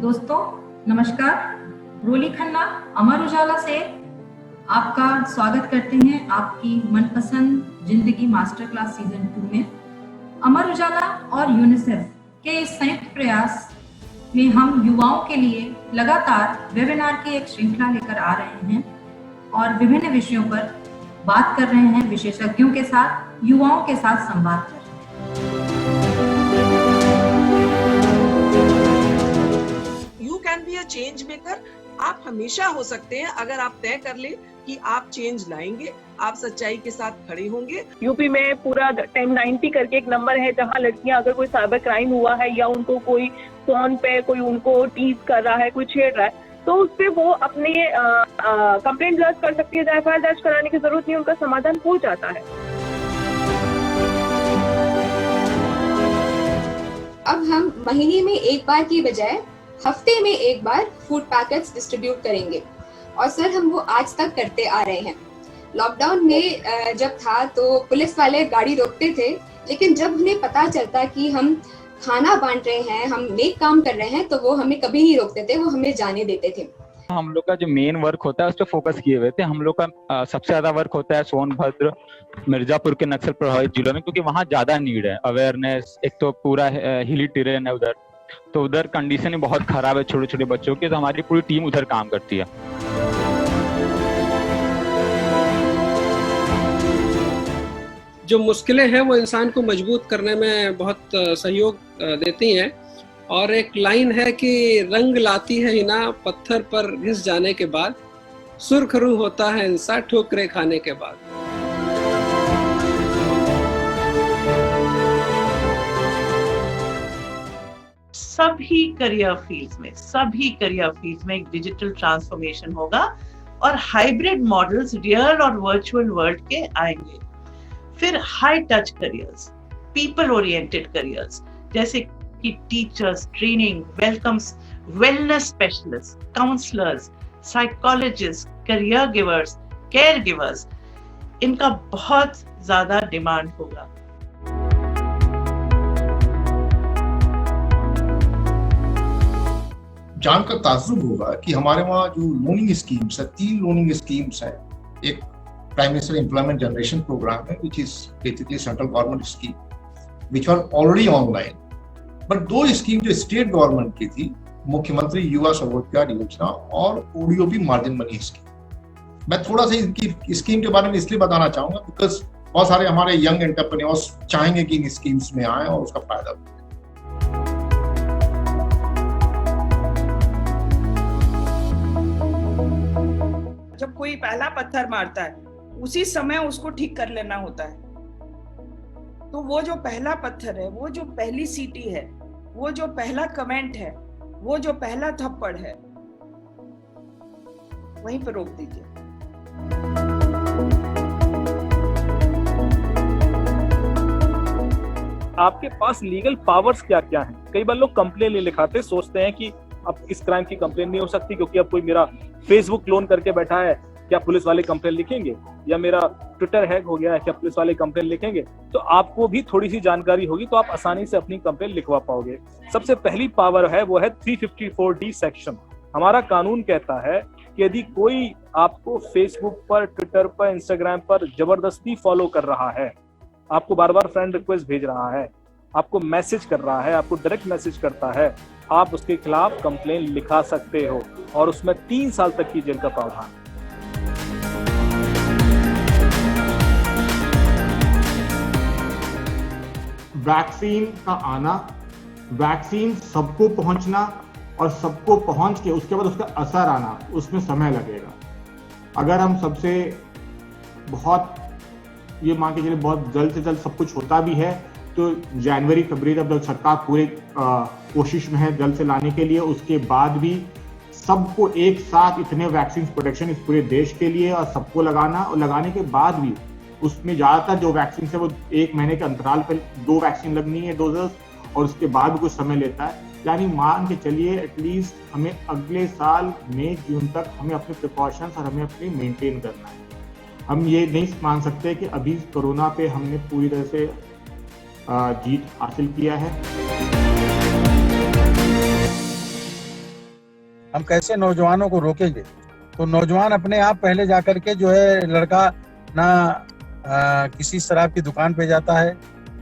दोस्तों नमस्कार। रोली खन्ना अमर उजाला से आपका स्वागत करते हैं आपकी मनपसंद जिंदगी मास्टर क्लास सीजन 2 में। अमर उजाला और यूनिसेफ के इस संयुक्त प्रयास में हम युवाओं के लिए लगातार वेबिनार की एक श्रृंखला लेकर आ रहे हैं और विभिन्न विषयों पर बात कर रहे हैं, विशेषज्ञों के साथ, युवाओं के साथ संवाद कर रहे हैं। Can be a change maker. आप हमेशा हो सकते हैं अगर आप तय कर ले कि आप चेंज लाएंगे, आप सच्चाई के साथ खड़े होंगे। यूपी में पूरा 1090 करके एक नंबर है जहां लड़कियां अगर कोई साइबर क्राइम हुआ है या उनको कोई फोन पे कोई उनको टीज कर रहा है, कोई छेड़ रहा है, तो उस पे वो अपने कंप्लेंट दर्ज कर सकती है। एफआईआर दर्ज कराने की जरूरत नहीं, उनका समाधान हो जाता है। अब हम महीने में एक बार की बजाय हफ्ते में एक बार फूड पैकेट्स डिस्ट्रीब्यूट करेंगे और सर हम वो आज तक करते आ रहे हैं। लॉकडाउन में जब था तो पुलिस वाले गाड़ी रोकते थे, लेकिन जब उन्हें पता चलता कि हम खाना बांट रहे हैं, हम नेक काम कर रहे हैं, तो वो हमें कभी नहीं रोकते थे, वो हमें जाने देते थे। हम लोग का जो मेन वर्क होता है उस पर फोकस किए हुए थे। हम लोग का सबसे ज्यादा वर्क होता है सोनभद्र, मिर्जापुर के नक्सल प्रभावित जिलों में, क्योंकि वहाँ ज्यादा नीड है अवेयरनेस। एक तो पूरा हिली टेरेन है उधर, तो उधर कंडीशन ही बहुत खराब है छोटे छोटे बच्चों की, तो हमारी पूरी टीम उधर काम करती है। जो मुश्किलें हैं वो इंसान को मजबूत करने में बहुत सहयोग देती हैं। और एक लाइन है कि रंग लाती है हिना पत्थर पर घिस जाने के बाद, सुर्खरू होता है इंसान ठोकरे खाने के बाद। सभी करियर फील्ड्स में एक डिजिटल ट्रांसफॉर्मेशन होगा और हाइब्रिड मॉडल्स रियल और वर्चुअल वर्ल्ड के आएंगे। फिर high touch careers, people oriented careers जैसे कि teachers, training, welcomes, wellness specialist, counsellors, psychologist, career givers, care givers, इनका बहुत ज्यादा डिमांड होगा। जानकर ताज्जुब होगा कि हमारे वहाँ जो लोनिंग स्कीम्स है, 3 लोनिंग स्कीम्स है। एक prime minister employment generation program है which is basically central government scheme which are already online, but 2 scheme जो स्टेट गवर्नमेंट की थी, मुख्यमंत्री युवा स्वरोजगार योजना और ओडीओपी मार्जिन मनी स्कीम। मैं थोड़ा सा इनकी स्कीम के बारे में इसलिए बताना चाहूंगा बिकॉज बहुत सारे हमारे यंग एंटरप्रेन्योर्स चाहेंगे कि इन स्कीम्स में आए और उसका फायदा उठाएं। जब कोई पहला पत्थर मारता है उसी समय उसको ठीक कर लेना होता है। तो वो जो पहला पत्थर है, वो जो पहली सीटी है, वो जो पहला कमेंट है, वो जो पहला थप्पड़ है, वहीं पर रोक दीजिए। आपके पास लीगल पावर्स क्या क्या हैं? कई बार लोग कंप्लेन ले लिखाते, सोचते हैं कि अब इस क्राइम की कंप्लेन नहीं हो सकती क्योंकि अब कोई मेरा फेसबुक क्लोन करके बैठा है, क्या पुलिस वाले कंप्लेन लिखेंगे? या मेरा ट्विटर हैक हो गया है, क्या पुलिस वाले कंप्लेन लिखेंगे? तो आपको भी थोड़ी सी जानकारी होगी तो आप आसानी से अपनी कंप्लेन लिखवा पाओगे। सबसे पहली पावर है वो है 354D सेक्शन। हमारा कानून कहता है कि यदि कोई आपको फेसबुक पर, ट्विटर पर, इंस्टाग्राम पर जबरदस्ती फॉलो कर रहा है, आपको बार बार फ्रेंड रिक्वेस्ट भेज रहा है, आपको मैसेज कर रहा है, आपको डायरेक्ट मैसेज करता है, आप उसके खिलाफ कंप्लेन लिखा सकते हो और उसमें 3 साल तक की जेल का प्रावधान। वैक्सीन का आना, वैक्सीन सबको पहुंचना और सबको पहुंच के उसके बाद उसका असर आना, उसमें समय लगेगा। अगर हम सबसे बहुत ये मान के चलिए बहुत जल्द से जल्द सब कुछ होता भी है तो जनवरी फरवरी तक सरकार पूरे कोशिश में है जल्द से लाने के लिए। उसके बाद भी सबको एक साथ इतने वैक्सीन प्रोटेक्शन इस पूरे देश के लिए और सबको लगाना, और लगाने के बाद भी उसमें ज्यादातर जो वैक्सीन है वो 1 महीने के अंतराल पर 2 वैक्सीन लगनी है डोजेस, और उसके बाद भी कुछ समय लेता है। यानी मान के चलिए एटलीस्ट हमें अगले साल मई जून तक हमें अपने प्रिकॉशंस और हमें अपनी मेंटेन करना है। हम ये नहीं मान सकते कि अभी कोरोना पे हमने पूरी तरह से जीत हासिल किया है। हम कैसे नौजवानों को रोकेंगे? तो नौजवान अपने आप पहले जाकर के जो है लड़का ना किसी शराब की दुकान पे जाता है,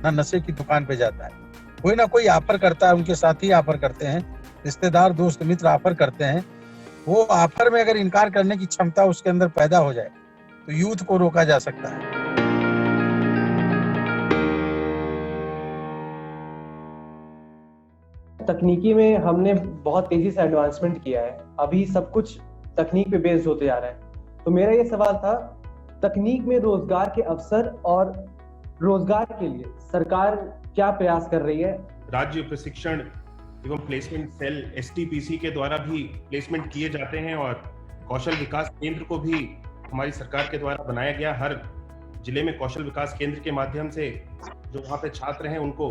ना नशे की दुकान पे जाता है, कोई ना कोई ऑफर करता है, उनके साथी ऑफर करते हैं, रिश्तेदार दोस्त मित्र ऑफर करते हैं। वो ऑफर में अगर इनकार करने की क्षमता उसके अंदर पैदा हो जाए तो यूथ को रोका जा सकता है। तकनीकी में हमने बहुत तेजी से एडवांसमेंट किया है, अभी सब कुछ तकनीक पे बेस्ड होते जा रहा है। तो मेरा ये सवाल था, तकनीक में रोजगार के अवसर और रोजगार के लिए सरकार क्या प्रयास कर रही है? राज्य प्रशिक्षण एवं प्लेसमेंट सेल STPC के द्वारा भी प्लेसमेंट किए जाते हैं और कौशल विकास केंद्र को भी हमारी सरकार के द्वारा बनाया गया। हर जिले में कौशल विकास केंद्र के माध्यम से जो वहाँ पे छात्र हैं उनको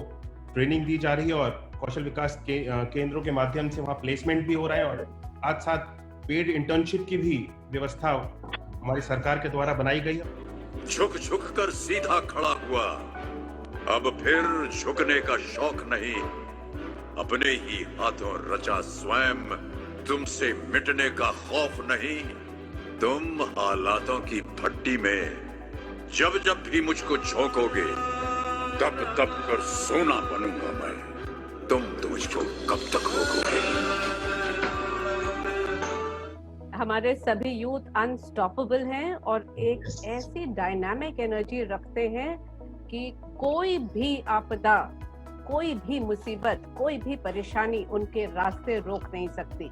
ट्रेनिंग दी जा रही है और कौशल विकास केंद्रों के माध्यम से वहाँ प्लेसमेंट भी हो रहा है और साथ साथ पेड इंटर्नशिप की भी व्यवस्था हमारी सरकार के द्वारा बनाई गई है। झुक झुक कर सीधा खड़ा हुआ, अब फिर झुकने का शौक नहीं, अपने ही हाथों रचा स्वयं, तुमसे मिटने का खौफ नहीं। तुम हालातों की भट्टी में जब जब भी मुझको झोंकोगे तब तब कर सोना बनूंगा मैं, तुम तो मुझको कब तक रोकोगे? हमारे सभी यूथ अनस्टॉपेबल हैं और एक ऐसी डायनामिक एनर्जी रखते हैं कि कोई भी आपदा, कोई भी मुसीबत, कोई भी परेशानी उनके रास्ते रोक नहीं सकती।